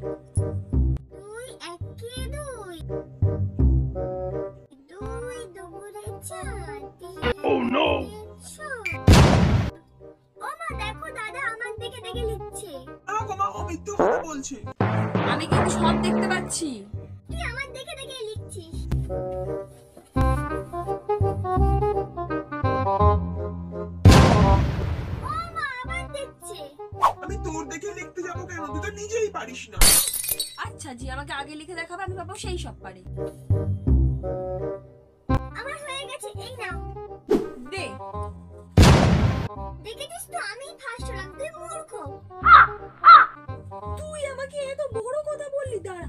দুই একে দুই, দুই দুগুণে চার, Oh no! ও মা দেখো দাদা আমার দিকে দেখে লিখছে। মা ও মিথ্যে কথা বলছে। আমি কিন্তু সব দেখতে পাচ্ছি। তুই আমার দেখে দেখে লিখছিস। ও মা আবার দেখছে। আমি তোর দেখে লিখতে যাবো কেন? তুই তো নিজেই পারিস না। আচ্ছা জি, আমাকে আগে লিখে দেখাবে, আমি ভাববো সেই সব পারে। আমার হয়ে গেছে, এই নাও। দে। দেখেছিস তো আমি ফার্স্ট হলাম, তুই মূর্খ। তুই আমাকে এত বড় কথা বললি, দাঁড়া